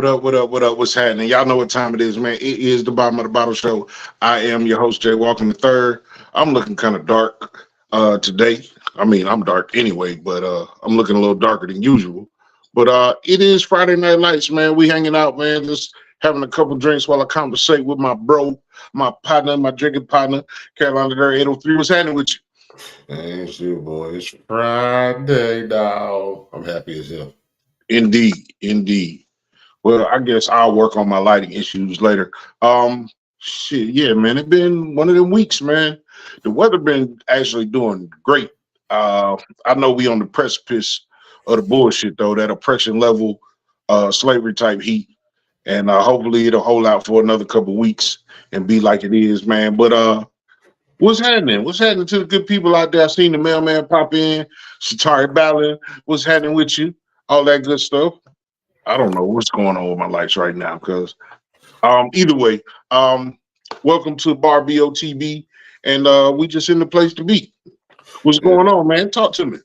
What up? What up? What up? What's happening? Y'all know what time it is, man. It is the Bottom of the Bottle Show. I am your host, Jay Walker the third. I'm looking kind of dark today. I mean, I'm dark anyway, but I'm looking a little darker than usual. But it is Friday Night Lights, man. We hanging out, man. Just having a couple drinks while I conversate with my bro, my partner, my drinking partner, Carolina Dare 803. What's happening with you? Ain't shit, boy. It's Friday, dog. I'm happy as hell. Indeed, indeed. Well, I guess I'll work on my lighting issues later. Shit, yeah, man. It's been one of them weeks, man. The weather been actually doing great. I know we on the precipice of the bullshit though, that oppression level, slavery type heat, and hopefully it'll hold out for another couple weeks and be like it is, man. But what's happening? What's happening to the good people out there? I seen the mailman pop in, Shatari Ballin. What's happening with you? All that good stuff. I don't know what's going on with my lights right now because either way, welcome to Bar BOTB, and we just in the place to be. What's going on, man? Talk to me.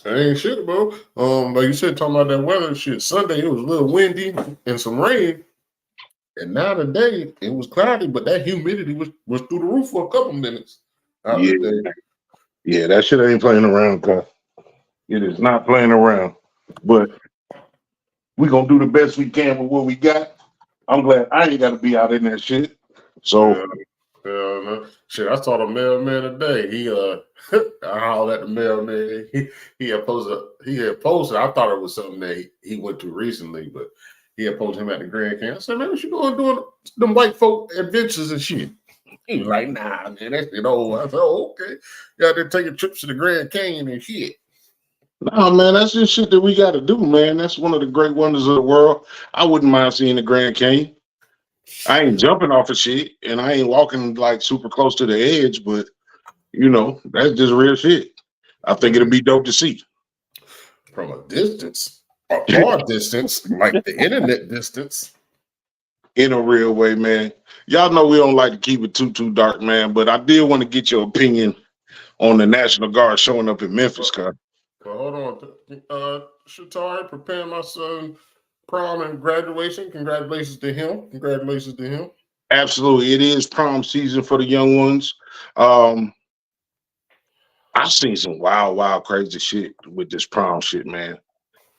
Ain't shit, bro. Like you said, talking about that weather shit. Sunday it was a little windy and some rain, and now today it was cloudy, but that humidity was through the roof for a couple minutes. Yeah, that shit ain't playing around, cuz it is not playing around. But we gonna do the best we can with what we got. I'm glad I ain't got to be out in that shit. So, shit, I saw the mailman today. He I hollered at the mailman. He had posted. I thought it was something that he went to recently, but he had posted him at the Grand Canyon. I said, man, what you going doing them white folk adventures and shit? He was like, nah, man, that's it old. I said, oh, okay. You out there taking trips to the Grand Canyon and shit. nah, man, that's just shit that we got to do, man. That's one of the great wonders of the world. I wouldn't mind seeing the Grand Canyon. I ain't jumping off of shit, and I ain't walking like super close to the edge, but you know, that's just real shit. I think it'll be dope to see. From a distance, a far distance, like the internet distance. In a real way, man. Y'all know we don't like to keep it too dark, man, but I did want to get your opinion on the National Guard showing up in Memphis, cuz. Well, hold on. Shatari, preparing my son prom and graduation. Congratulations to him. Congratulations to him. Absolutely. It is prom season for the young ones. I've seen some wild, crazy shit with this prom shit, man.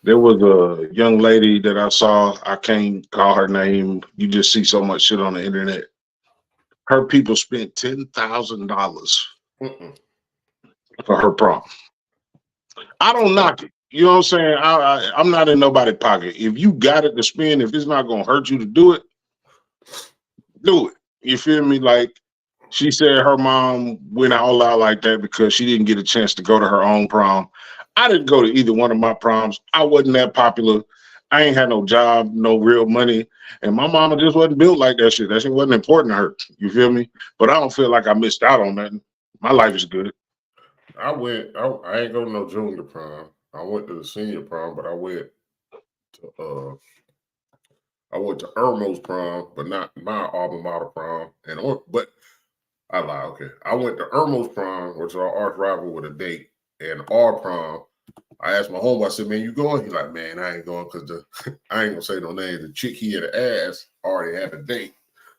There was a young lady that I saw. I can't call her name. You just see so much shit on the internet. Her people spent $10,000 for her prom. I don't knock it. You know what I'm saying? I'm not in nobody's pocket. If you got it to spend, if it's not going to hurt you to do it, do it. You feel me? Like she said her mom went all out like that because she didn't get a chance to go to her own prom. I didn't go to either one of my proms. I wasn't that popular. I ain't had no job, no real money. And my mama just wasn't built like that shit. That shit wasn't important to her. You feel me? But I don't feel like I missed out on nothing. My life is good. I ain't go to no junior prom. I went to the senior prom, but I went to Irmo's prom, but not my alma mater prom. But I lie, okay. I went to Irmo's prom, which is our arch rival with a date, and our prom. I asked my homeboy, I said, man, you going? He's like, man, I ain't going because I ain't gonna say no name. The chick he had to ask already had a date.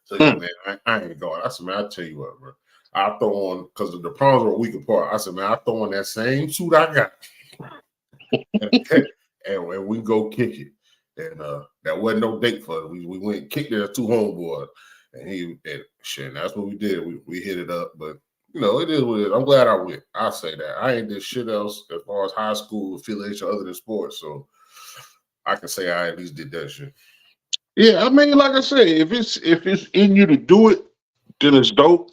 So he's like, man, I ain't going. I said, man, I'll tell you what, bro. I throw on, because the proms were a week apart. I said, man, I throw on that same suit I got. and we go kick it. And that wasn't no date for us. We went and kicked it as two homeboys. And that's what we did. We hit it up. But you know, it is what it is. I'm glad I went. I say that. I ain't did shit else as far as high school affiliation other than sports. So I can say I at least did that shit. Yeah, I mean, like I said, if it's in you to do it, then it's dope.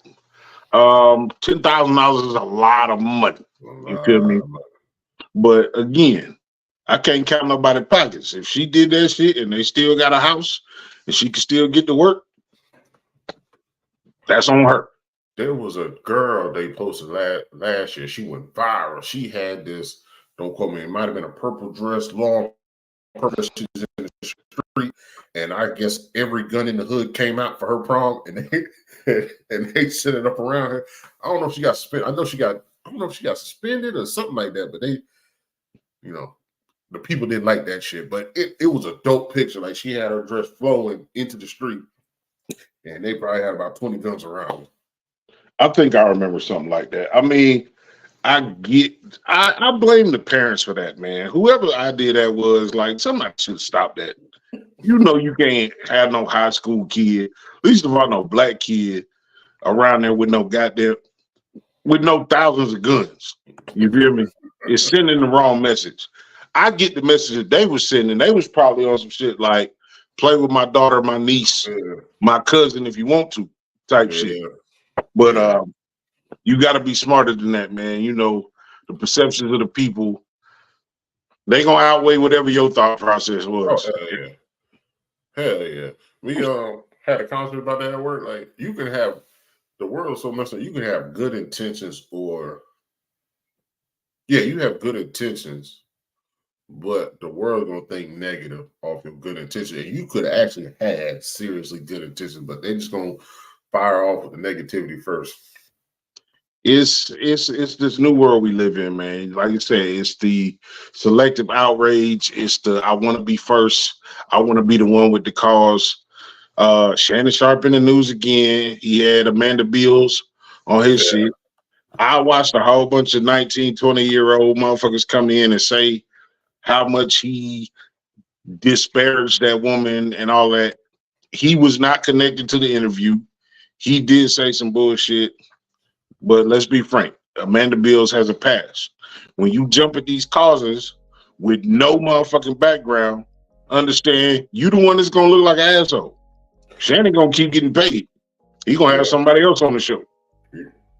$10,000 is a lot of money. You feel me? But again, I can't count nobody's pockets. If she did that shit and they still got a house and she can still get to work, that's on her. There was a girl they posted last year. She went viral. She had this, don't quote me, it might have been a purple dress, long purple. She's in the street, and I guess every gun in the hood came out for her prom, and they set it up around her. I don't know if she got suspended. I don't know if she got suspended or something like that. But they, you know, the people didn't like that shit, but it was a dope picture. Like she had her dress flowing into the street, and they probably had about 20 guns around. I think I remember something like that. I mean, I blame the parents for that, man. Whoever idea that was, like, somebody should stop that. You know, you can't have no high school kid, least of all no black kid around there with no thousands of guns. You feel me? It's sending the wrong message. I get the message that they were sending. They was probably on some shit like play with my daughter, my niece, my cousin if you want to type shit. But you got to be smarter than that, man. You know, the perceptions of the people, they gonna outweigh whatever your thought process was. Oh, hell yeah. We had a conversation about that at work. Like, you can have the world so much that you can have good intentions, or you have good intentions, but the world gonna think negative off your good intention. And you could actually have seriously good intentions, but they just gonna fire off with the negativity first. It's this new world we live in, man. Like you said, it's the selective outrage. It's the I want to be first. I want to be the one with the cause. Shannon Sharp in the news again. He had Amanda Beals on his shit. I watched a whole bunch of 19, 20-year-old motherfuckers come in and say how much he disparaged that woman and all that. He was not connected to the interview. He did say some bullshit. But let's be frank, Amanda Beals has a past. When you jump at these causes with no motherfucking background, understand you the one that's gonna look like an asshole. Shannon gonna keep getting paid. He gonna have somebody else on the show.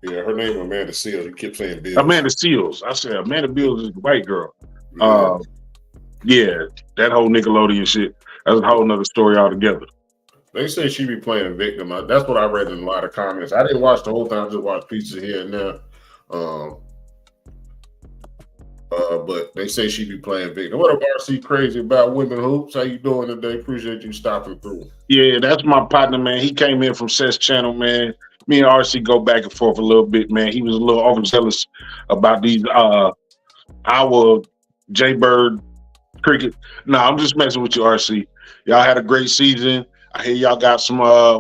Yeah, her name is Amanda Seals. You keep saying Beals. Amanda Seals. I said Amanda Beals is the white girl. Yeah, that whole Nickelodeon shit. That's a whole nother story altogether. They say she be playing victim. That's what I read in a lot of comments. I didn't watch the whole thing. I just watched pieces here and there. But they say she be playing victim. What up, RC Crazy about women hoops? How you doing today? Appreciate you stopping through. Yeah, that's my partner, man. He came in from Seth's channel, man. Me and RC go back and forth a little bit, man. He was a little overzealous about these our Jaybird cricket. No, I'm just messing with you, RC. Y'all had a great season. I hear y'all got some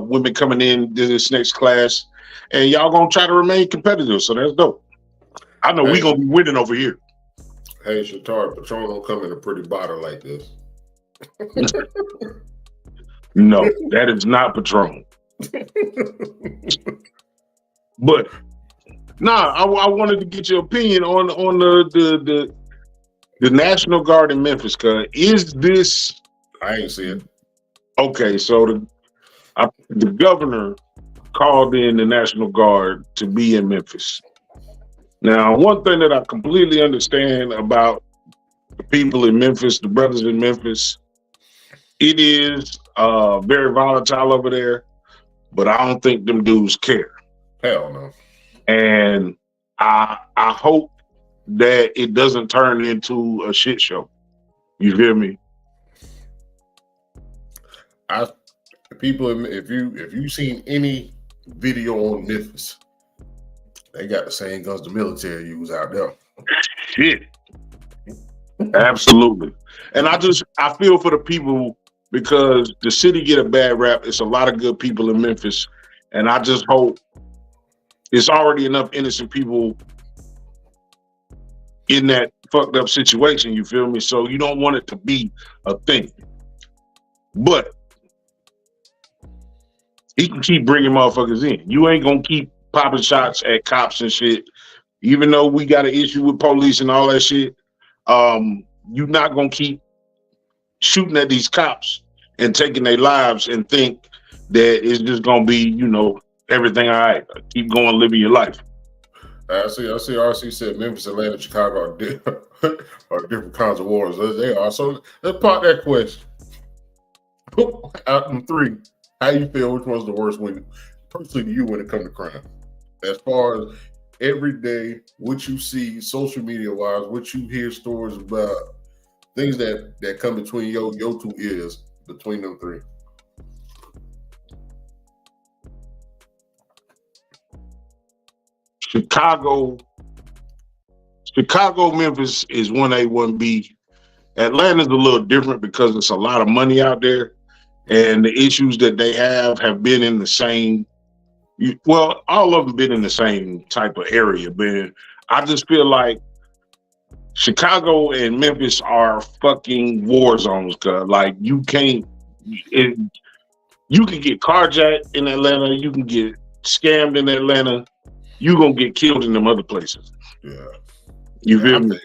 women coming in to this next class, and y'all gonna try to remain competitive. So that's dope. I know we gonna be winning over here. Hey, Shatar, Patron don't come in a pretty bottle like this. No, that is not Patron. But I wanted to get your opinion on the National Guard in Memphis. Cause is this? I ain't see it. Okay, so the governor called in the National Guard to be in Memphis. Now, one thing that I completely understand about the people in Memphis, the brothers in Memphis, it is very volatile over there, but I don't think them dudes care. Hell no. And I hope that it doesn't turn into a shit show. You hear me? If you seen any video on Memphis, they got the same guns the military use out there. Shit. Absolutely. And I feel for the people because the city get a bad rap. It's a lot of good people in Memphis. And I just hope it's already enough innocent people in that fucked up situation, you feel me? So you don't want it to be a thing. But he can keep bringing motherfuckers in. You ain't gonna keep popping shots at cops and shit. Even though we got an issue with police and all that shit, you're not gonna keep shooting at these cops and taking their lives and think that it's just gonna be, everything all right. Keep going, living your life. I see. RC said Memphis, Atlanta, Chicago are different kinds of wars. They are. So let's pop that question. Out in three, how you feel? Which one's the worst when, personally, to you when it comes to crime? As far as every day, what you see, social media wise, what you hear stories about, things that come between your two ears, between them three. Chicago, Memphis is 1A, 1B. Atlanta's a little different because it's a lot of money out there, and the issues that they have been in the same. Well, all of them been in the same type of area, but I just feel like Chicago and Memphis are fucking war zones, cause like you can't. You can get carjacked in Atlanta. You can get scammed in Atlanta. You gonna get killed in them other places. Yeah, you feel me?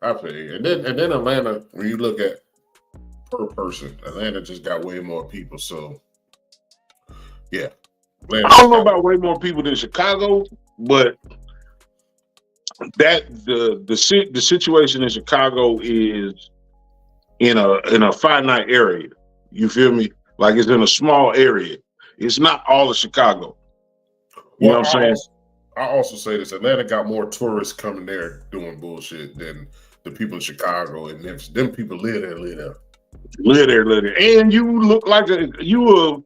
I feel you. And then Atlanta, when you look at per person, Atlanta just got way more people. So yeah, Atlanta I don't know about way more people than Chicago, but that the situation in Chicago is in a finite area. You feel me? Like it's in a small area. It's not all of Chicago. You know what I'm saying? I also say this: Atlanta got more tourists coming there doing bullshit than the people in Chicago and Memphis. Them people live there. Live there. And you look like you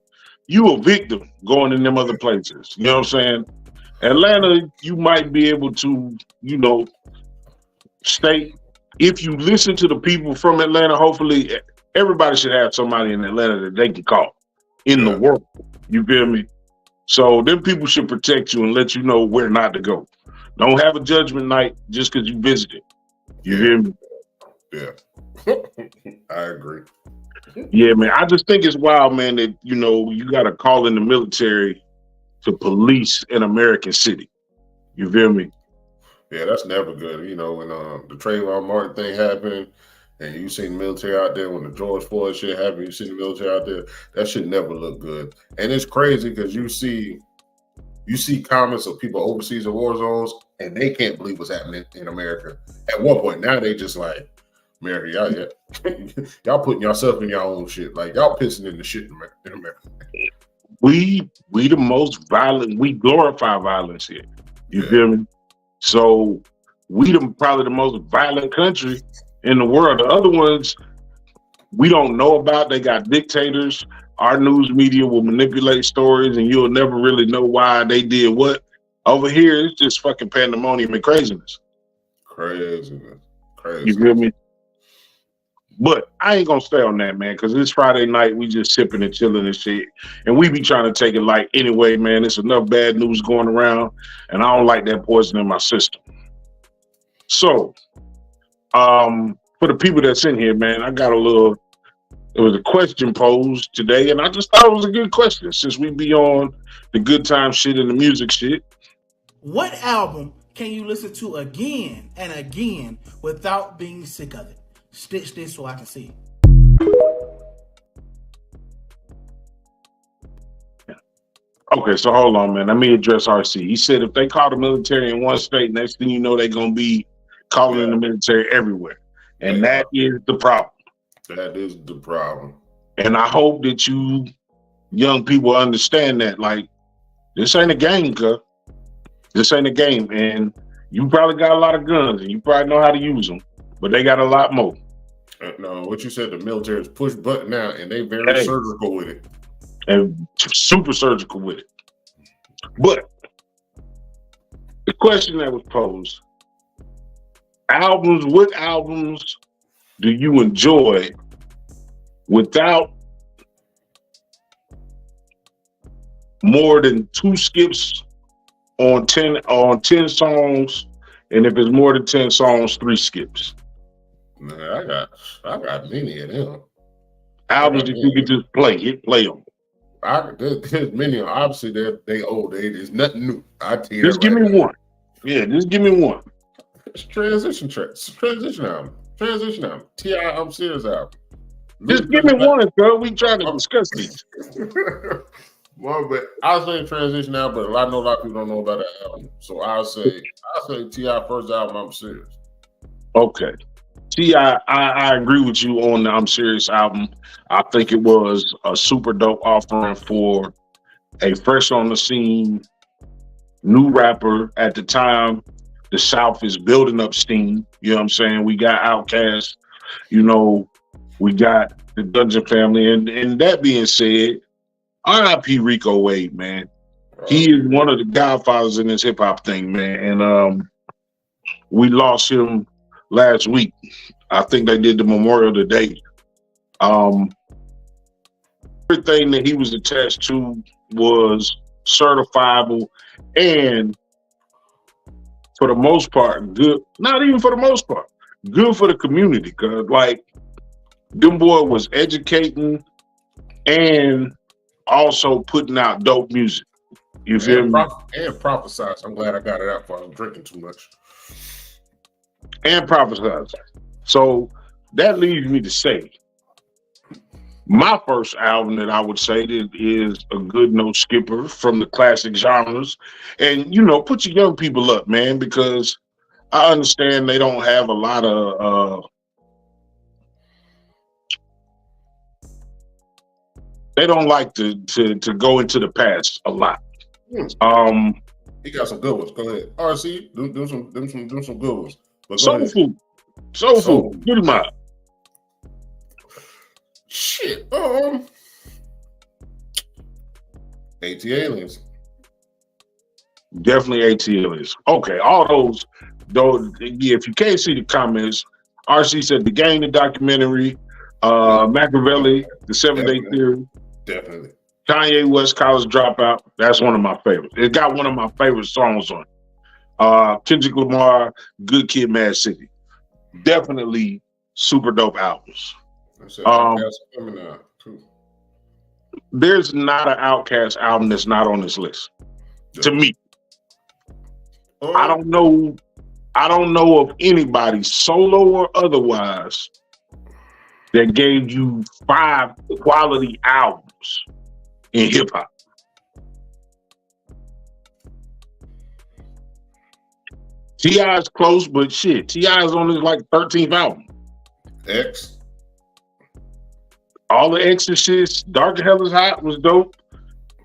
a victim going in them other places. You know what I'm saying? Atlanta, you might be able to, stay. If you listen to the people from Atlanta, hopefully everybody should have somebody in Atlanta that they can call in the world. You feel me? So them people should protect you and let you know where not to go. Don't have a judgment night just because you visited. You hear me? Yeah. I agree. Yeah, man. I just think it's wild, man, that, you got to call in the military to police an American city. You feel me? Yeah, that's never good. When the Trayvon Martin thing happened and you seen the military out there, when the George Floyd shit happened, you see the military out there, that shit never look good. And it's crazy because you see comments of people overseas in war zones and they can't believe what's happening in America. At one point, now they just like, America, y'all putting yourself in your own shit. Like y'all pissing in the shit in America. We the most violent. We glorify violence here. You feel me? So we probably the most violent country in the world. The other ones we don't know about. They got dictators. Our news media will manipulate stories, and you'll never really know why they did what. Over here, it's just fucking pandemonium and craziness. Craziness. You feel me? But I ain't gonna stay on that, man, because it's Friday night. We just sipping and chilling and shit, and we be trying to take it light anyway, man. It's enough bad news going around, and I don't like that poison in my system. So, for the people that's in here, man, I got there was a question posed today, and I just thought it was a good question since we be on the good time shit and the music shit. What album can you listen to again and again without being sick of it? Stitch this so I can see. Okay, so hold on, man. Let me address RC. He said if they call the military in one state, next thing you know, they're going to be calling in the military everywhere. And that is the problem. That is the problem. And I hope that you young people understand that. Like, this ain't a game, cuz. This ain't a game. And you probably got a lot of guns, and you probably know how to use them. But they got a lot more. No, what you said, the military is push button now, and they very surgical with it. And super surgical with it. But the question that was posed, what albums do you enjoy without more than 2 skips on 10 songs, and if it's more than 10 songs, 3 skips? Man, I got many of them. Albums that you can just play them. There's many. Obviously, they old. There's nothing new. Just give me one. Yeah, just give me one. It's transition album. T.I. I'm Serious album. Just give me one, girl. We trying to discuss these. Well, but I'll say transition album, but I know a lot of people don't know about that album. So I'll say T.I. first album, I'm Serious. Okay. T.I., I agree with you on the I'm Serious album. I think it was a super dope offering for a fresh on the scene new rapper at the time. The South is building up steam. You know what I'm saying? We got Outkast, we got the Dungeon Family. And that being said, R.I.P. Rico Wade, man. He is one of the godfathers in this hip hop thing, man. And we lost him last week. I think they did the memorial today. Everything that he was attached to was certifiable and for the most part, good. Not even for the most part, good for the community. Cause like them boy was educating and also putting out dope music. You feel me? And prophesize. I'm glad I got it out before I was drinking too much. And prophesize. So that leads me to say, my first album that I would say that is a good no skipper from the classic genres. And, you know, put your young people up, man, because I understand they don't have a lot of, they don't like to go into the past a lot. He got some good ones. Go ahead. RC, do some good ones. But Soul Food. Soul Food. Get him out. Shit. AT Aliens. Definitely AT Aliens. Okay, all those, though. Yeah, if you can't see the comments, RC said the game, the documentary, Machiavelli, the 7-Day Theory. Definitely. Kanye West, College Dropout. That's one of my favorites. It got one of my favorite songs on it. Kendrick Lamar, Good Kid, Mad City. Definitely super dope albums. Coming out too. There's not an Outkast album that's not on this list. To me. I don't know of anybody, solo or otherwise, that gave you 5 quality albums in hip hop. T.I.'s close, but shit, T.I.'s on his like 13th album. X. All the Exorcists, Dark Hell is Hot was dope.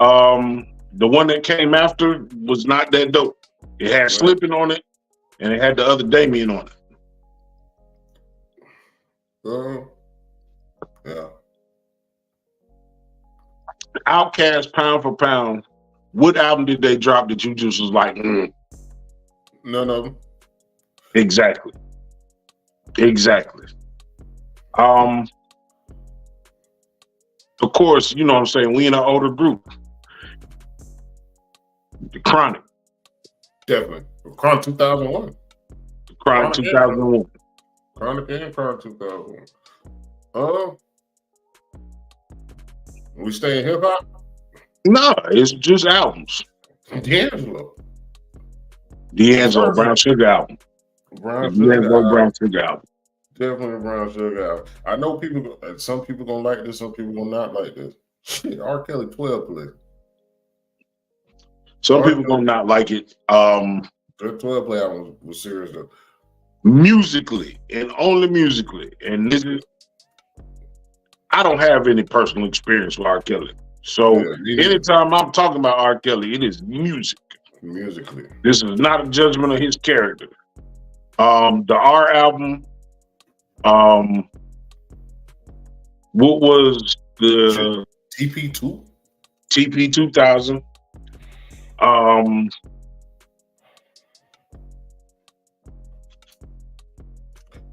The one that came after was not that dope. It had Slippin' on it, and it had the other Damien on it. Yeah. Outkast, pound for pound. What album did they drop that you just was like, None of them. Exactly. Of course, you know what I'm saying, we in an older group. The Chronic. Definitely. Chronic 2001. Chronic 2001. Chronic and Chronic 2001. We stay in hip hop? No, it's just albums. D'Angelo, Brown Sugar album. Brown Sugar album. Definitely Brown Sugar album. I know some people gonna like this, some people gonna not like this. Shit, R. Kelly 12 play. Some people gonna not like it. The 12 play album was serious though. Musically and only musically, and this is, I don't have any personal experience with R. Kelly. So anytime I'm talking about R. Kelly, it is music. Musically. This is not a judgment of his character. The R album, what was the TP2? TP 2000.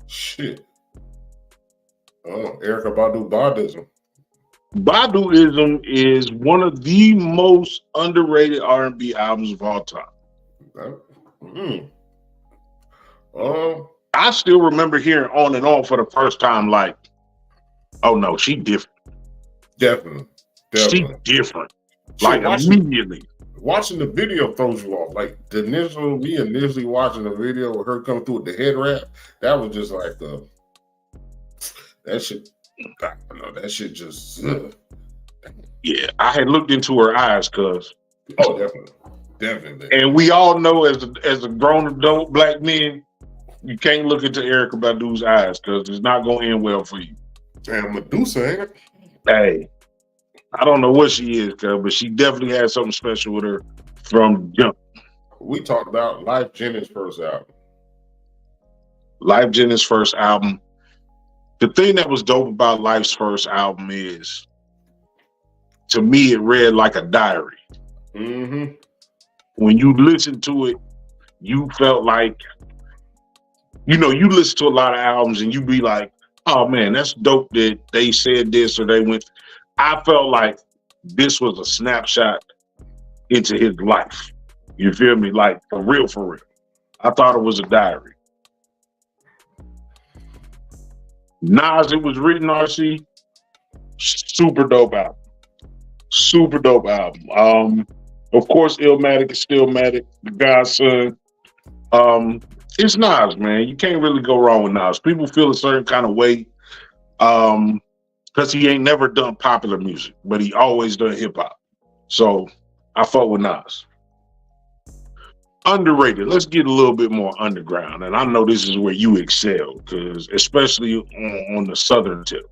Shit. Erykah Badu Badism. Baduism is one of the most underrated R&B albums of all time. I still remember hearing On and On for the first time, like, oh no, she different. Definitely. She different. Like immediately. Watching the video throws you off. Like me initially watching the video with her coming through with the head wrap, that was just like that shit. I don't know, that shit just. Yeah, I had looked into her eyes, cuz. Oh, definitely. And we all know, as a grown adult black men, you can't look into Erykah Badu's eyes because it's not gonna end well for you. Damn, Medusa, ain't it? Hey, I don't know what she is, cuz, but she definitely had something special with her from jump. We talked about Life Jennings' first album. Life Jennings' first album. The thing that was dope about Life's first album is, to me, it read like a diary. Mm-hmm. When you listened to it, you felt like you know, you listen to a lot of albums and you be like, oh man, that's dope that they said this or they went. I felt like this was a snapshot into his life. You feel me? Like for real, for real. I thought it was a diary. Nas, it was written, RC. Super dope album. Super dope album. Of course, Illmatic is Stillmatic, the Godson. It's Nas, man. You can't really go wrong with Nas. People feel a certain kind of way because he ain't never done popular music, but he always done hip hop. So I fuck with Nas. Underrated. Let's get a little bit more underground, and I know this is where you excel, because especially on the southern tip.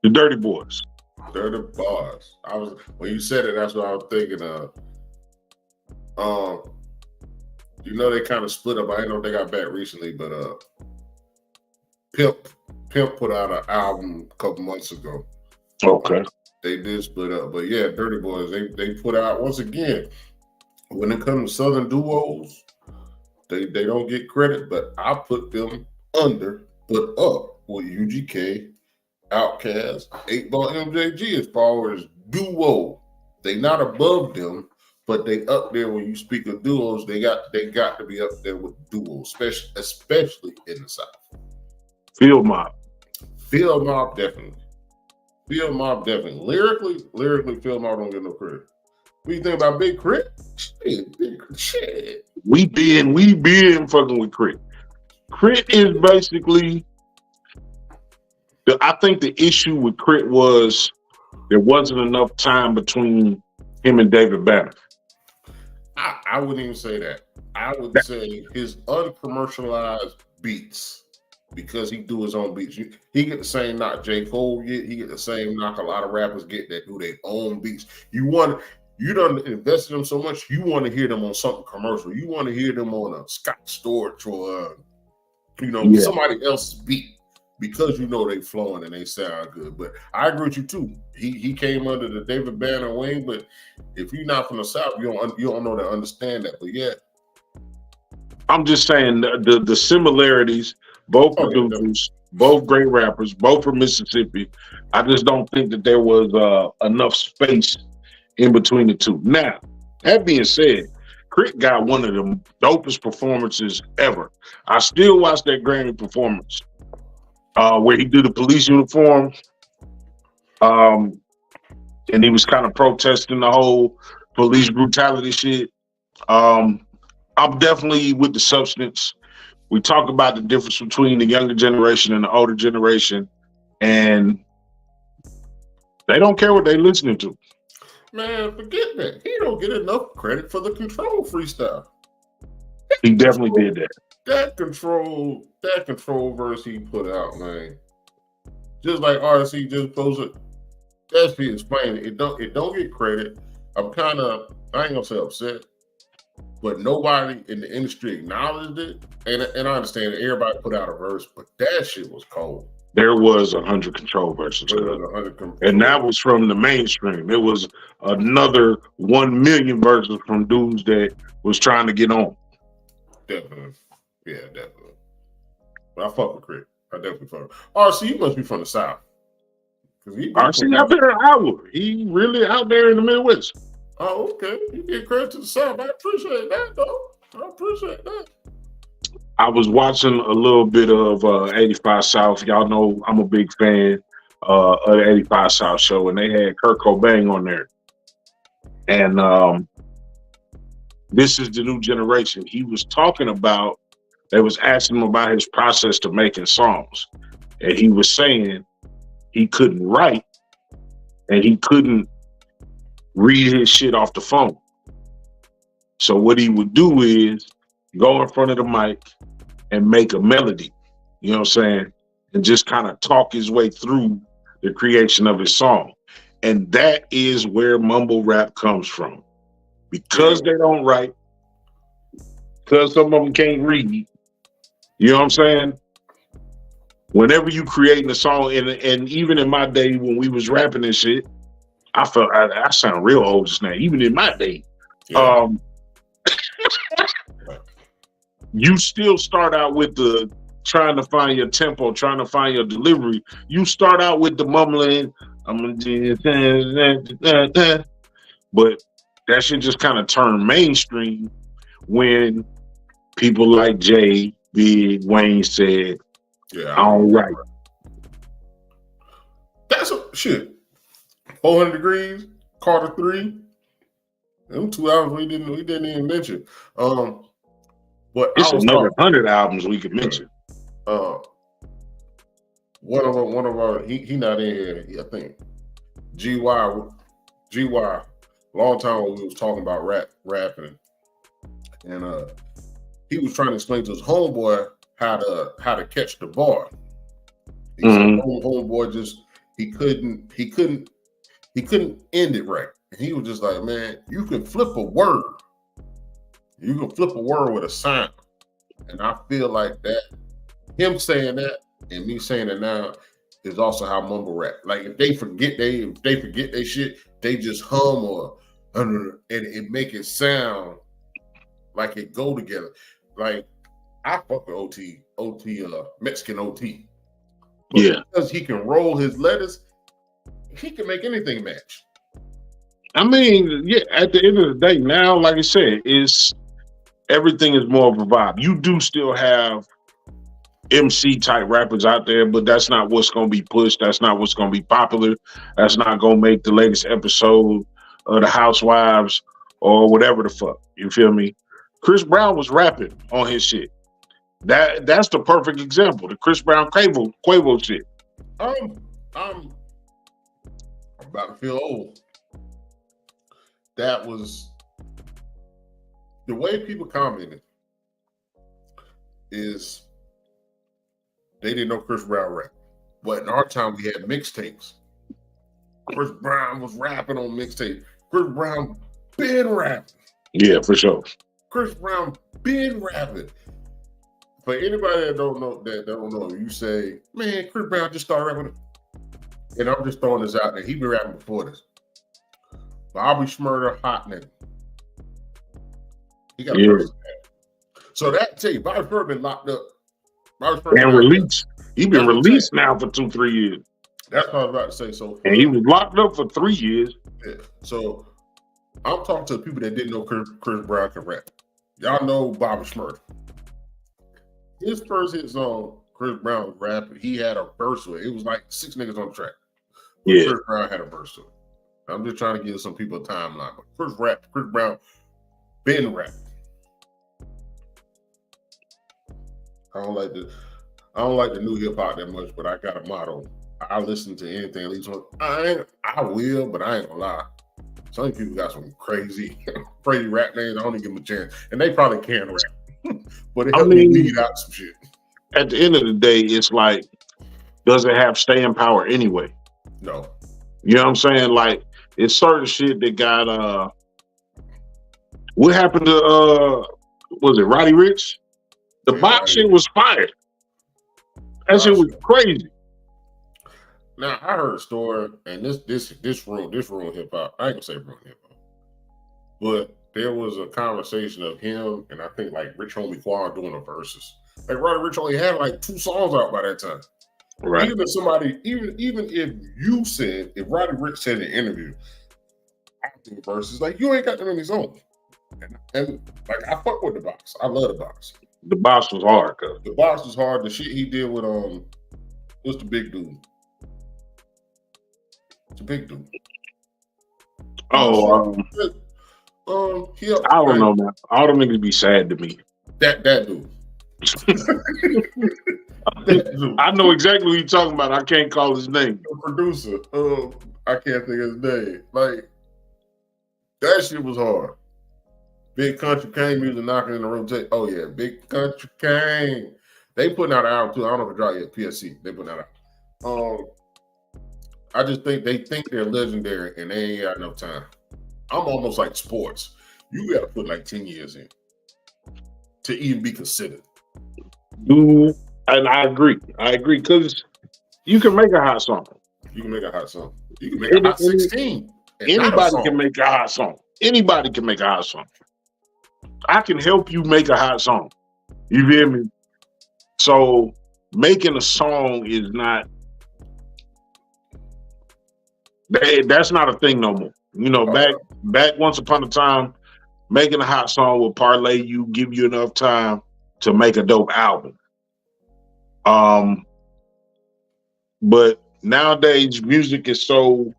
The Dirty Boys. Dirty Boys. When you said it, that's what I was thinking of. You know, they kind of split up. I didn't know if they got back recently, but Pimp put out an album a couple months ago. Okay. They did split up, but yeah, Dirty Boys. They put out, once again, when it comes to Southern duos, they don't get credit, but I put them put up with UGK, Outkast, 8-Ball MJG as far as duo. They not above them, but they up there. When you speak of duos, they got to be up there with duos, especially in the South. Field Mob definitely. Lyrically, Field Mob don't get no credit. What do you think about Big Crit? Shit. We been fucking with Crit. Crit is basically, I think the issue with Crit was there wasn't enough time between him and David Banner. I wouldn't even say that. I would say his uncommercialized beats, because he do his own beats. He get the same knock J. Cole get. He get the same knock a lot of rappers get that do their own beats. You don't invest in them so much. You want to hear them on something commercial. You want to hear them on a Scott Storch or somebody else's beat, because you know they flowing and they sound good. But I agree with you too. He came under the David Banner wing, but if you're not from the South, you don't know to understand that. But yeah, I'm just saying the similarities. Both producers, both great rappers, both from Mississippi. I just don't think that there was enough space in between the two. Now, that being said, Crit got one of the dopest performances ever. I still watch that Grammy performance where he did the police uniform, and he was kind of protesting the whole police brutality shit. I'm definitely with the substance. We talk about the difference between the younger generation and the older generation, and they don't care what they're listening to. Man, forget that. He don't get enough credit for the Control freestyle. He definitely did that. That control verse he put out, man. Just like RC just posted. That's be explaining. It don't get credit. I ain't gonna say upset, but nobody in the industry acknowledged it. And I understand that everybody put out a verse, but that shit was cold. There was 100 Control verses. And that was from the mainstream. It was another 1 million verses from dudes that was trying to get on. Definitely. Yeah, definitely. But I fuck with Crit. I definitely fuck with RC, you must be from the South. RC out there an hour. He really out there in the Midwest. Oh, okay. You get credit to the South. I appreciate that, though. I appreciate that. I was watching a little bit of 85 South. Y'all know I'm a big fan of the 85 South show, and they had Kurt Cobain on there. And this is the new generation. He was talking about, they was asking him about his process to making songs. And he was saying he couldn't write and he couldn't read his shit off the phone. So what he would do is go in front of the mic and make a melody, you know what I'm saying? And just kind of talk his way through the creation of his song. And that is where mumble rap comes from. Because they don't write, because some of them can't read, you know what I'm saying? Whenever you creating a song, and even in my day when we was rapping and shit, I felt I sound real old just now, even in my day. Yeah. you still start out with the trying to find your tempo, trying to find your delivery. You start out with the mumbling, I'm gonna do this, but that shit just kind of turned mainstream when people like Jay, Big, Wayne said, Yeah, all right. That's a shit. 400 Degrees, Carter 3. Them 2 albums we didn't even mention. But It's I was another talking, 100 albums we could mention. one of our he not in here. I think GY, long time when we was talking about rapping, and he was trying to explain to his homeboy how to catch the bar. He said homeboy just he couldn't end it right. And he was just like, man, you can flip a word. You can flip a word with a sound. And I feel like that, him saying that and me saying it now is also how mumble rap. Like if they forget their shit, they just hum or and it make it sound like it go together. Like I fuck with OT, Mexican OT. But because he can roll his letters, he can make anything match. I mean, yeah, at the end of the day, now, like I said, everything is more of a vibe. You do still have MC type rappers out there, but that's not what's going to be pushed. That's not what's going to be popular. That's not going to make the latest episode of The Housewives or whatever the fuck. You feel me? Chris Brown was rapping on his shit. That's the perfect example. The Chris Brown Quavo shit. I'm about to feel old. That was the way people commented is they didn't know Chris Brown rap. But in our time, we had mixtapes. Chris Brown was rapping on mixtape. Chris Brown been rapping. Yeah, for sure. Chris Brown been rapping. For anybody that don't know, you say, man, Chris Brown just started rapping. And I'm just throwing this out there. He been rapping before this. Bobby Shmurda, hot nigga. He got a person. So that tell you, Bobby Shmurda been locked up. And released. He been released now for 2-3 years. That's what I was about to say. So and he was locked up for 3 years. Yeah. So I'm talking to people that didn't know Chris Brown can rap. Y'all know Bobby Shmurda. His first hit song, Chris Brown was rapping. He had a verse to it. It was like 6 niggas on the track. But yeah. Chris Brown had a verse to it. I'm just trying to give some people a timeline. But Chris Brown been rapping. I don't like the new hip hop that much, but I got a motto. I listen to anything at least one. I will, but I ain't gonna lie. Some people got some crazy rap names. I don't even give them a chance, and they probably can rap, but it helps me lead out some shit. At the end of the day, it's like, does it have staying power anyway? No. You know what I'm saying? Like, it's certain shit that got what happened to was it Roddy Ricch? The box shit was fire. That shit was crazy. Now I heard a story, and this ruined hip hop. I ain't gonna say ruined hip hop, but there was a conversation of him and I think like Rich Homie Quan doing the verses. Like Roddy Ricch only had like 2 songs out by that time. Right. Even if somebody, even if Roddy Ricch said in an interview, I do verses, like you ain't got that many songs. And like I fuck with the box. I love the box. The box was hard, cuz. The box was hard. The shit he did with what's the big dude? It's a big dude. Oh, I don't know, man. All them niggas be sad to me. That dude. I know exactly what you're talking about. I can't call his name. The producer. I can't think of his name. Like that shit was hard. Big Country Kane music knocking in the rotation. Oh yeah, Big Country Kane. They putting out an album too. I don't know if it dropped yet. PSC. They putting that out. I just think they think they're legendary and they ain't got enough time. I'm almost like sports. You got to put like 10 years in to even be considered. Dude, and I agree because you can make a hot song. You can make a hot song. You can make a hot 16. Anybody can make a hot song. Anybody can make a hot song. I can help you make a hot song. You feel me? So making a song is not that's not a thing no more. You know, back once upon a time, making a hot song would parlay you, give you enough time to make a dope album. But nowadays music is so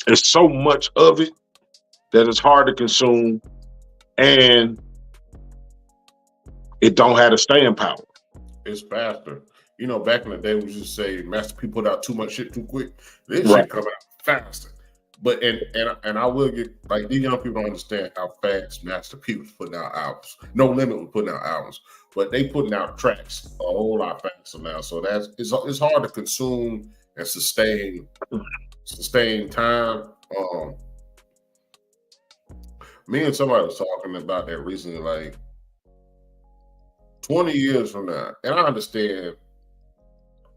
much of it that it's hard to consume, and it don't have the staying power. It's faster. You know, back in the day, we used to say Master P put out too much shit too quick. This shit come out faster. But and I will get, like, these young people don't understand how fast Master P was putting out albums. No Limit was putting out albums, but they putting out tracks a whole lot faster now. So it's hard to consume and sustain time. Me and somebody was talking about that recently, like 20 years from now, and I understand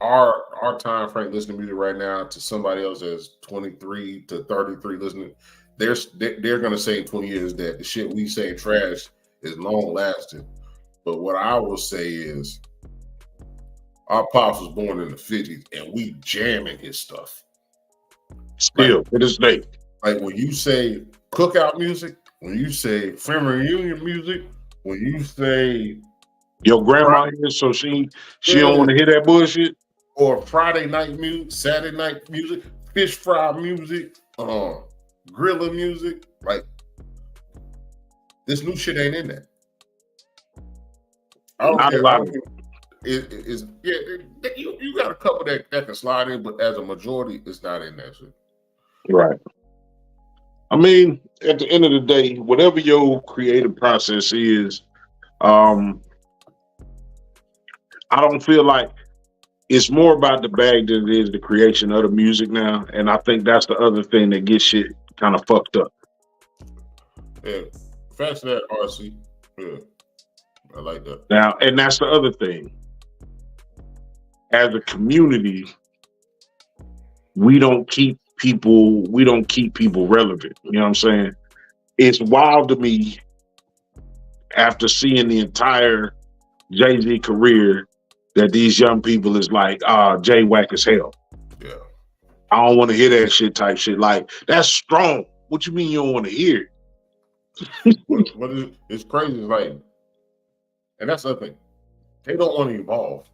our time frame listening to music right now to somebody else that's 23 to 33 listening, they're gonna say in 20 years that the shit we say trash is long lasting. But what I will say is our pops was born in the 50s and we jamming his stuff. Still to this day. Like when you say cookout music, when you say family reunion music, when you say your grandma here, so she don't want to hear that bullshit. Or Friday night music, Saturday night music, fish fry music, griller music. Like, this new shit ain't in there. I don't Not care. a lot. You got a couple that can slide in, but as a majority, it's not in that shit. Right. I mean, at the end of the day, whatever your creative process is, I don't feel like it's more about the bag than it is the creation of the music now. And I think that's the other thing that gets shit kind of fucked up. Yeah. Fast that RC. Yeah. I like that. Now, and that's the other thing. As a community, we don't keep people relevant. You know what I'm saying? It's wild to me after seeing the entire Jay-Z career that these young people is like, Jay whack as hell. Yeah. I don't want to hear that shit type shit. Like, that's strong. What you mean you don't want to hear it? What is it's crazy, like, and that's the other thing. They don't want to evolve.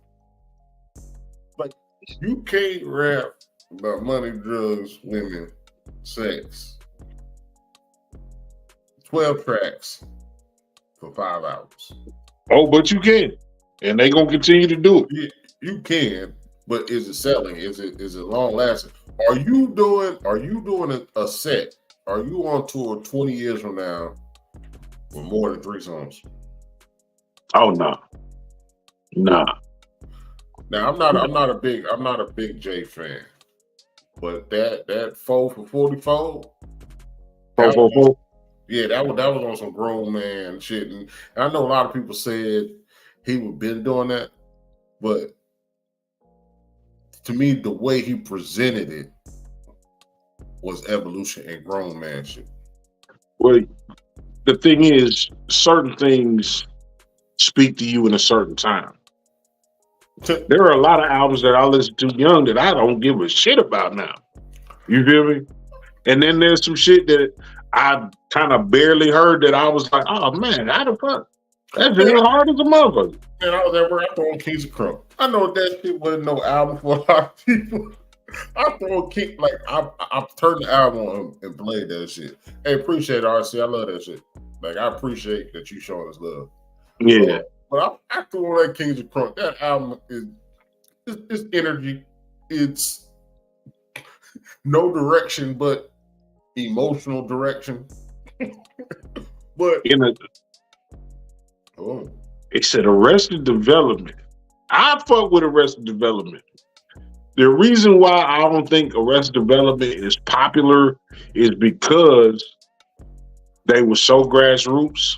Like, you can't rap about money, drugs, women, sex. 12 tracks for 5 hours. Oh, but you can. And they gonna continue to do it. You can, but is it selling? Is it long lasting? Are you doing a set? Are you on tour 20 years from now with more than 3 songs? Oh no. Nah. Now I'm not a big J fan. But that 4 for 44. 444. Yeah, that was on some grown man shit. And I know a lot of people said he would been doing that, but to me, the way he presented it was evolution and grown man shit. Well, the thing is, certain things speak to you in a certain time. There are a lot of albums that I listen to young that I don't give a shit about now. You feel me? And then there's some shit that I kind of barely heard that I was like, oh man, how the fuck? That's real hard as a motherfucker. Man, I was at work, I throw on Kings of Crumb. I know that shit wasn't no album for a lot of people. I throw King, like, I turned the album on and played that shit. Hey, appreciate it, RC. I love that shit. Like, I appreciate that you showing us love. Yeah. But I threw on that Kings of Crumb. That album is it's energy. It's no direction, but emotional direction. But it said Arrested Development. I fuck with Arrested Development. The reason why I don't think Arrested Development is popular is because they were so grassroots,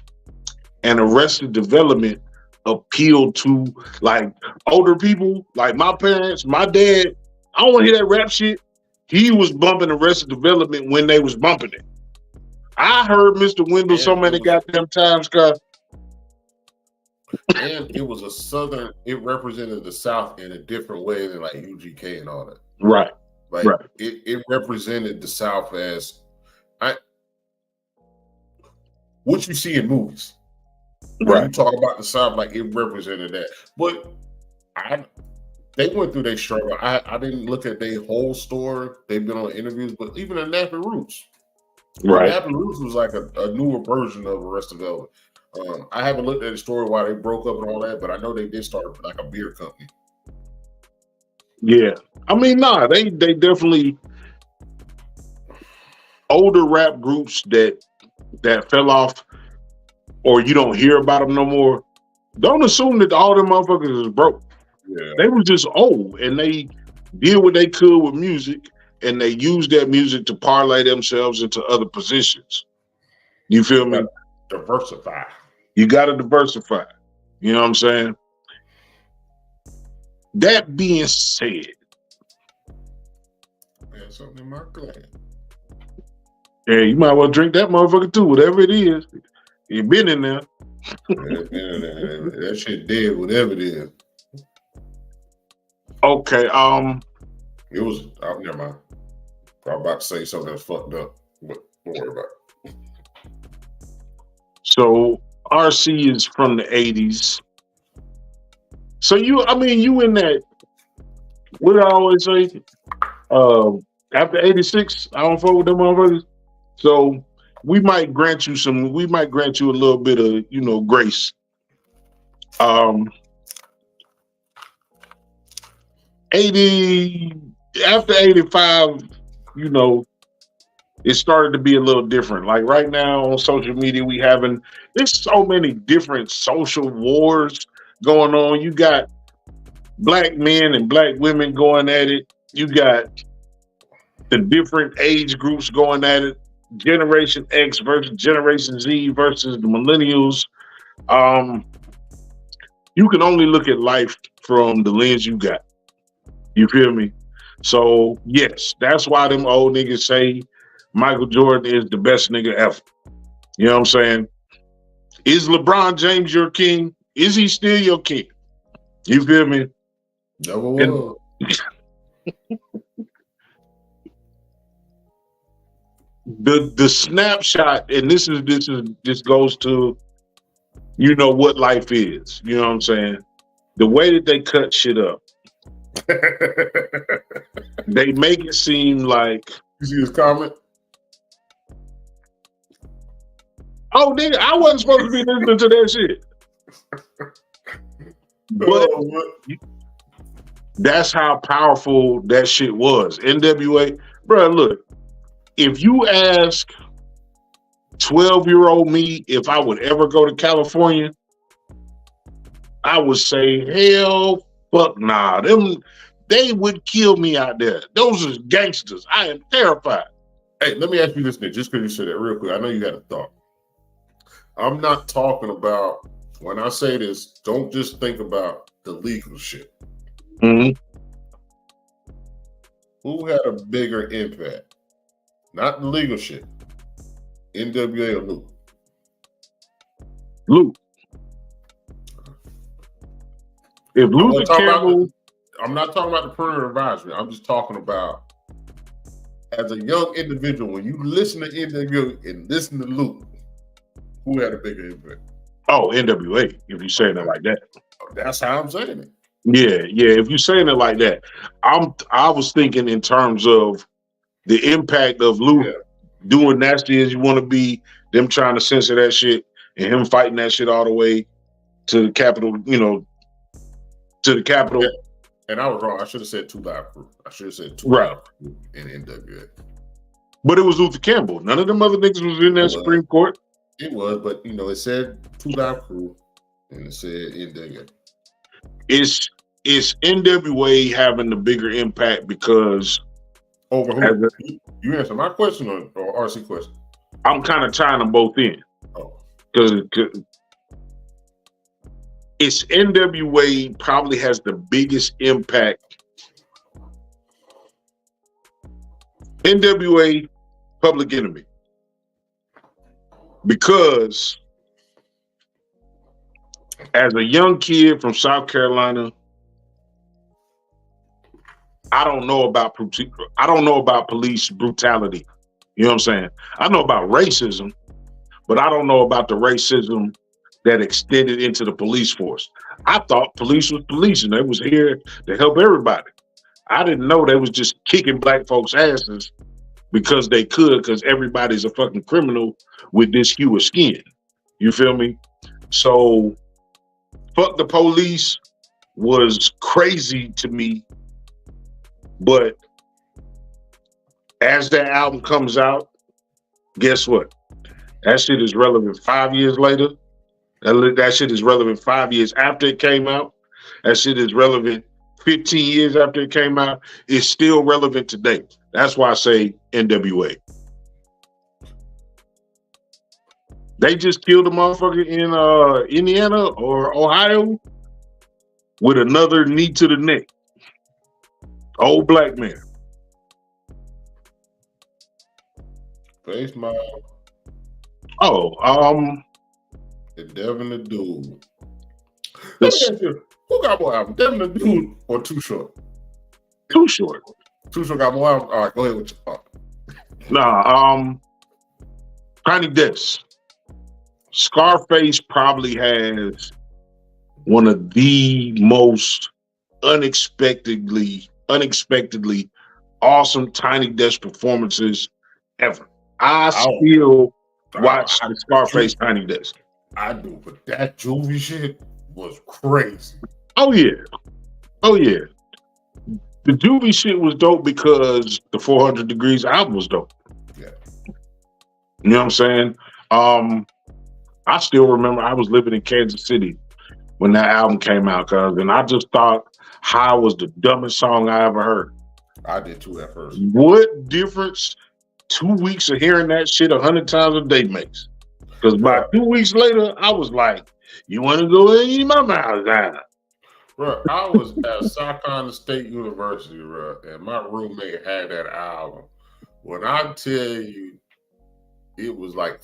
and Arrested Development appealed to like older people, like my parents, my dad. I don't want to hear that rap shit. He was bumping Arrested Development when they was bumping it. I heard Mr. Wendell so many goddamn times, cause And it was a Southern. It represented the South in a different way than like UGK and all that. Right. Like Right. it represented the South as what you see in movies. When you talk about the South, like it represented that. But they went through their struggle. I didn't look at their whole story. They've been on interviews, but even the Nappy Roots. Right. Nappy Roots was like a newer version of Arrested Velvet. I haven't looked at the story why they broke up and all that, but I know they did start like a beer company. Yeah. I mean, they definitely older rap groups that fell off or you don't hear about them no more. Don't assume that all them motherfuckers is broke. Yeah. They were just old and they did what they could with music and they used that music to parlay themselves into other positions. You feel me? Diversify. You got to diversify. You know what I'm saying? That being said, I had something in my glass. yeah, you might well drink that motherfucker too, whatever it is. You been in there. That shit dead, whatever it is. Okay. It was. Never mind. I'm about to say something that's fucked up, but don't worry about it. So RC is from the 80s. So you in that, what I always say, after 86, I don't fuck with them motherfuckers. So we might grant you a little bit of, grace. After 85, it started to be a little different. Like right now on social media, there's so many different social wars going on. You got black men and black women going at it. You got the different age groups going at it. Generation X versus Generation Z versus the millennials. You can only look at life from the lens you got. You feel me? So yes, that's why them old niggas say Michael Jordan is the best nigga ever. You know what I'm saying? Is LeBron James your king? Is he still your king? You feel me? Never was. The snapshot, and this goes to what life is. You know what I'm saying? The way that they cut shit up. They make it seem like, you see his comment? Oh, nigga, I wasn't supposed to be listening to that shit. But that's how powerful that shit was. NWA, bro, look, if you ask 12-year-old me if I would ever go to California, I would say, hell, fuck nah. They would kill me out there. Those are gangsters. I am terrified. Hey, let me ask you this, Nick, just because you said that real quick. I know you had a thought. I'm not talking about, when I say this, don't just think about the legal shit. Mm-hmm. Who had a bigger impact? Not the legal shit. NWA or Luke? Luke. If Luther Campbell... I'm not talking about the parental advisory. I'm just talking about as a young individual, when you listen to NWA and listen to Luke, who had a bigger impact? Oh, NWA, if you're saying it like that. That's how I'm saying it. Yeah. If you're saying it like that, I was thinking in terms of the impact of Luke doing Nasty As You Want to Be, them trying to censor that shit, and him fighting that shit all the way to the Capitol, to the Capitol. Yeah. And I was wrong. I should have said 2 Live Crew. I should have said 2 Live Crew in NWA. But it was Luther Campbell. None of them other niggas was in that Supreme Court. It was, but it said 2 Live Crew and it said NWA. It's NWA having the bigger impact because over who? You answer my question or RC question? I'm kind of tying them both in. Oh, because it's NWA probably has the biggest impact. NWA, Public Enemy. Because As a young kid from South Carolina, I don't know about police brutality. You know what I'm saying? I know about racism, but I don't know about the racism that extended into the police force. I thought police was policing. They was here to help everybody. I didn't know they was just kicking black folks' asses because they could, because everybody's a fucking criminal with this hue of skin. You feel me? So, fuck the police was crazy to me. But as that album comes out, guess what? That shit is relevant 5 years later. That shit is relevant 5 years after it came out. That shit is relevant 15 years after it came out. It's still relevant today. That's why I say NWA. They just killed a motherfucker in Indiana or Ohio with another knee to the neck. Old black man. Face Mob. Oh, And Devin the Dude. Let me ask you, who got more albums? Devin the Dude or Too Short? Too Short. Too Short got more albums? All right, go ahead with your thought. Nah, Tiny Desk. Scarface probably has one of the most unexpectedly awesome Tiny Desk performances ever. I still watch the Scarface Tiny Desk. I do, but that Juvie shit was crazy. Oh yeah. The Juvie shit was dope because the 400 Degrees album was dope. Yeah. You know what I'm saying? I still remember I was living in Kansas City when that album came out, and I just thought High was the dumbest song I ever heard. I did too at first. What difference 2 weeks of hearing that shit 100 times a day makes? Because by 2 weeks later, I was like, you want to go and eat my mouth down? Bro, I was at South State University, bro, and my roommate had that album. When I tell you, it was like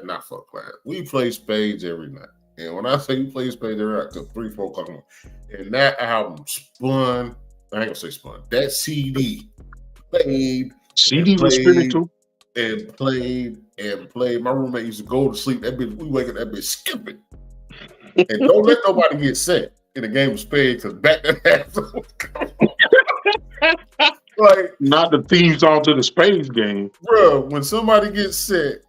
not fuck class. We played spades every night. And when I say we played spades every night, till 3, 4 o'clock in the morning. And that album spun, I ain't gonna say spun, that CD played. CD was spinning too? And played. My roommate used to go to sleep. That bitch, we wake up, that bitch skipping. And don't let nobody get set in a game of spades, because back that ass would come on. Like, not the theme song to the spades game. Bro, when somebody gets set,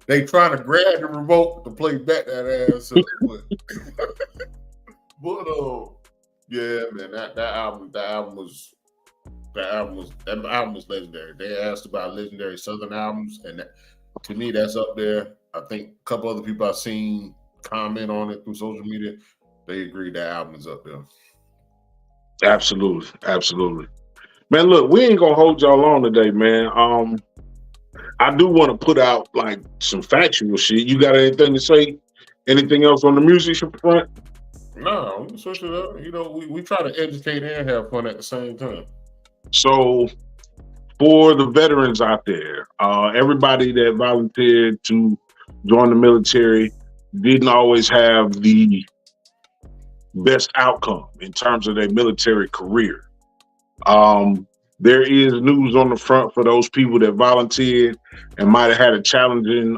they trying to grab the remote to play back that ass up. But yeah, man, that album was legendary. They asked about legendary Southern albums, and that, to me, that's up there. I think a couple other people I've seen comment on it through social media. They agree that album is up there. Absolutely. Man, look, we ain't gonna hold y'all on today, man. I do want to put out like some factual shit. You got anything to say? Anything else on the music front? No, we can switch it up. You know, we try to educate and have fun at the same time. So, for the veterans out there, everybody that volunteered to join the military didn't always have the best outcome in terms of their military career. There is news on the front for those people that volunteered and might have had a challenging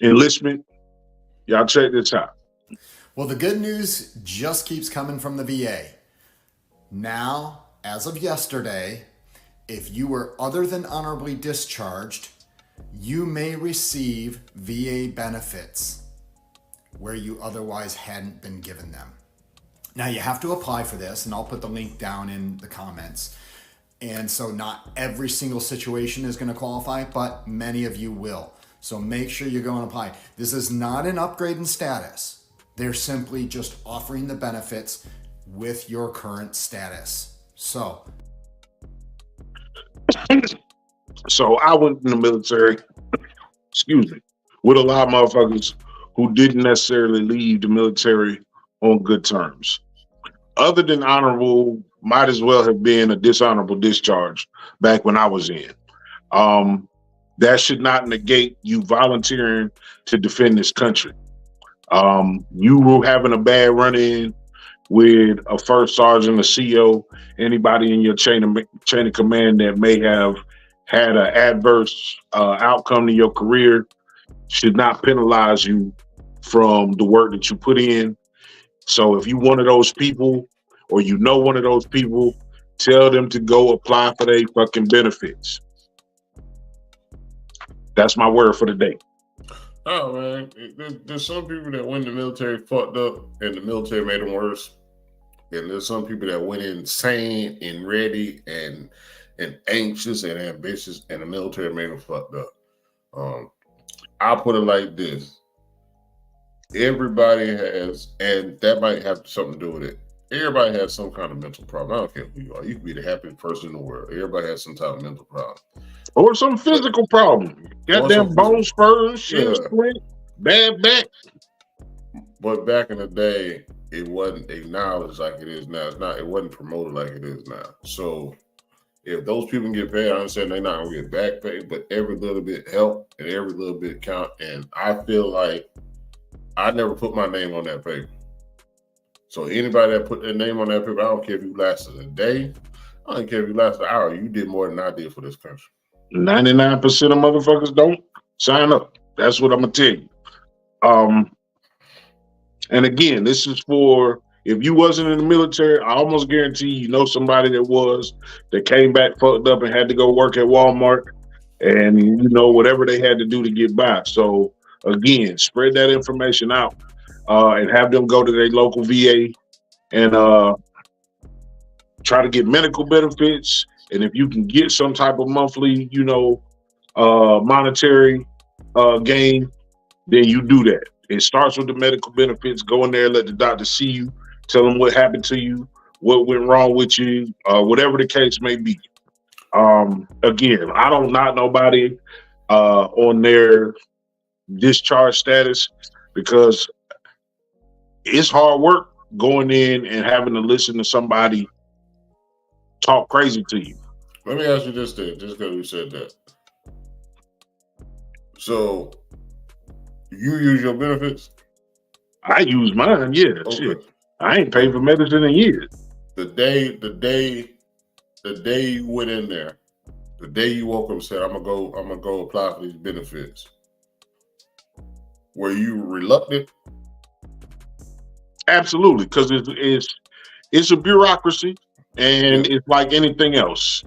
enlistment. Y'all check this out. Well, the good news just keeps coming from the VA. Now, as of yesterday, if you were other than honorably discharged, you may receive VA benefits where you otherwise hadn't been given them. Now, you have to apply for this, and I'll put the link down in the comments. And so not every single situation is going to qualify, but many of you will. So make sure you go and apply. This is not an upgrade in status. They're simply just offering the benefits with your current status. So I went in the military, with a lot of motherfuckers who didn't necessarily leave the military on good terms. Other than honorable, might as well have been a dishonorable discharge back when I was in. That should not negate you volunteering to defend this country. You were having a bad run-in with a first sergeant, a CO, anybody in your chain of command that may have had an adverse outcome to your career should not penalize you from the work that you put in. So if you one of those people or you know one of those people, tell them to go apply for their fucking benefits. That's my word for the day. Oh man, there's some people that went in the military fucked up and the military made them worse. And there's some people that went in sane and ready and anxious and ambitious and the military made them fucked up. I'll put it like this. Everybody has, and that might have something to do with it. Everybody has some kind of mental problem. I don't care who you are. You can be the happiest person in the world. Everybody has some type of mental problem. Or some physical problem. Goddamn bone spurs, shit, split, bad back. But back in the day, it wasn't acknowledged like it is now. It wasn't promoted like it is now. So if those people get paid, I understand they're not gonna get back pay, but every little bit help and every little bit count. And I feel like I never put my name on that paper. So anybody that put their name on that paper, I don't care if you lasted a day, I don't care if you lasted an hour, you did more than I did for this country. 99% of motherfuckers don't sign up. That's what I'm gonna tell you. And again, this is for if you wasn't in the military, I almost guarantee you know somebody that came back fucked up and had to go work at Walmart and you know whatever they had to do to get by. So again, spread that information out and have them go to their local VA and try to get medical benefits. And if you can get some type of monthly, monetary gain, then you do that. It starts with the medical benefits. Go in there, let the doctor see you, tell them what happened to you, what went wrong with you, whatever the case may be. Again, I don't knock nobody on their discharge status because it's hard work going in and having to listen to somebody talk crazy to you. Let me ask you this then, just because we said that. So you use your benefits? I use mine, yeah. Okay. Shit. I ain't paid for medicine in years. The day you went in there, the day you woke up and said, I'm gonna go apply for these benefits. Were you reluctant? Absolutely, because it's a bureaucracy and it's like anything else.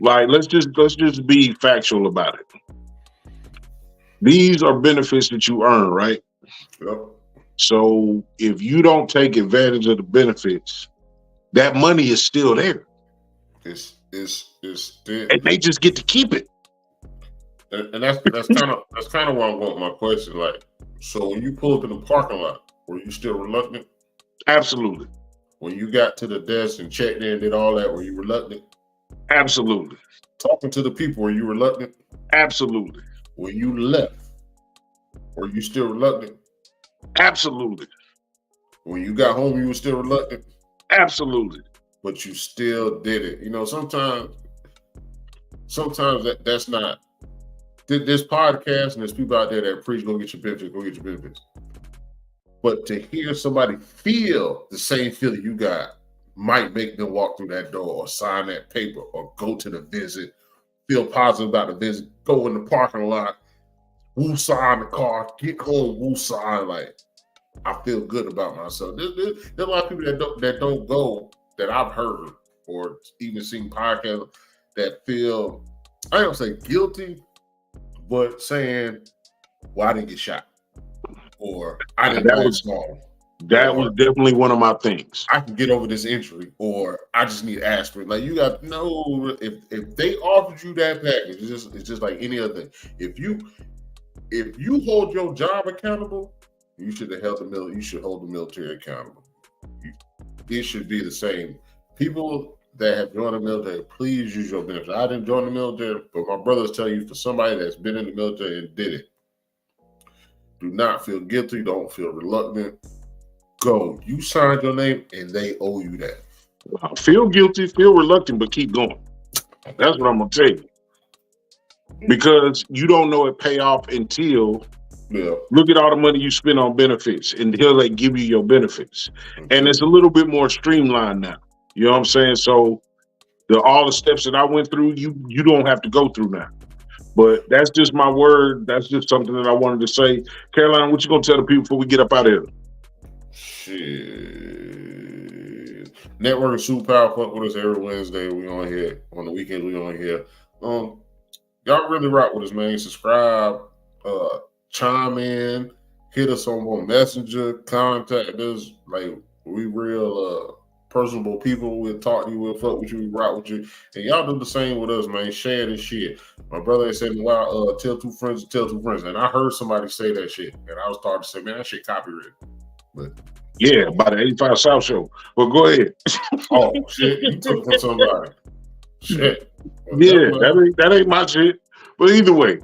Like let's just be factual about it. These are benefits that you earn, right? Yep. So if you don't take advantage of the benefits, that money is still there. It's still, and they just get to keep it. And that's kind of where I'm going with my question. Like, so when you pull up in the parking lot, were you still reluctant? Absolutely. When you got to the desk and checked in and did all that, were you reluctant? Absolutely. Talking to the people, were you reluctant? Absolutely. When you left, were you still reluctant? Absolutely. When you got home, you were still reluctant? Absolutely. But you still did it. You know, sometimes that's not. There's podcasts and there's people out there that preach, go get your benefits. But to hear somebody feel the same feeling you got might make them walk through that door or sign that paper or go to the visit, feel positive about the visit, go in the parking lot, woo-saw in the car, get home, woo-saw, like, I feel good about myself. There's a lot of people that don't go, that I've heard or even seen podcasts that feel, I don't say guilty, but saying, well, I didn't get shot. Or I didn't play small. That was definitely one of my things. I can get over this injury, or I just need aspirin. Like, you got no. If they offered you that package, it's just like any other thing. If you hold your job accountable, you should have held the military. You should hold the military accountable. It should be the same. People that have joined the military, please use your benefits. I didn't join the military, but my brothers tell you, for somebody that's been in the military and did it, do not feel guilty. Don't feel reluctant. Go. You signed your name, and they owe you that. Feel guilty, feel reluctant, but keep going. That's what I'm gonna tell you. Because you don't know it pay off until Yeah. Look at all the money you spend on benefits, and he'll like give you your benefits. And it's a little bit more streamlined now. You know what I'm saying? So all the steps that I went through, you don't have to go through now. But that's just my word. That's just something that I wanted to say. Caroline, what you gonna tell the people before we get up out of here? Shit. Network Superpower, fuck with us every Wednesday. We on here. On the weekends, we on here. Y'all really rock with us, man. Subscribe, chime in, hit us on Messenger, contact us. Like, we real personable people. We'll talk to you, we'll fuck with you, we rock with you. And y'all do the same with us, man. Share this shit. My brother said, wow, tell two friends. And I heard somebody say that shit. And I was starting to say, man, that shit copyrighted. But yeah, by the 85 South Show. Well, go ahead. Oh shit, you took it from somebody. Shit. Well, yeah, that ain't my shit. But either way,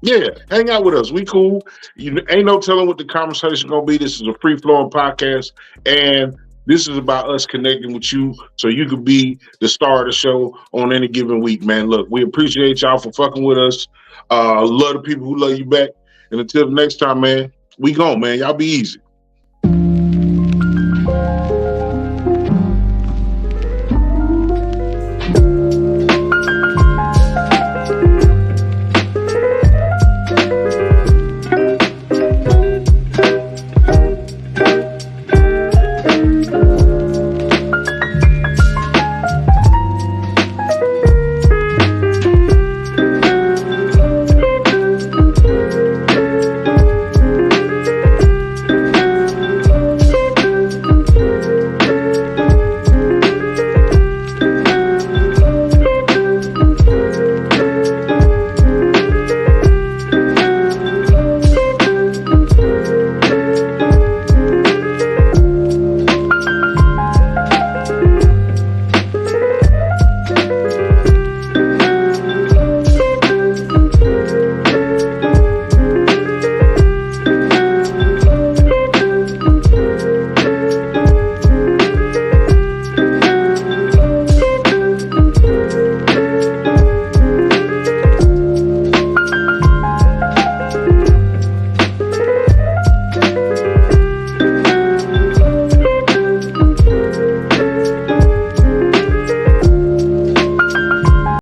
yeah, hang out with us. We cool. You ain't no telling what the conversation gonna be. This is a free flowing podcast, and this is about us connecting with you so you could be the star of the show on any given week, man. Look, we appreciate y'all for fucking with us. Love the people who love you back. And until the next time, man, we gone, man. Y'all be easy.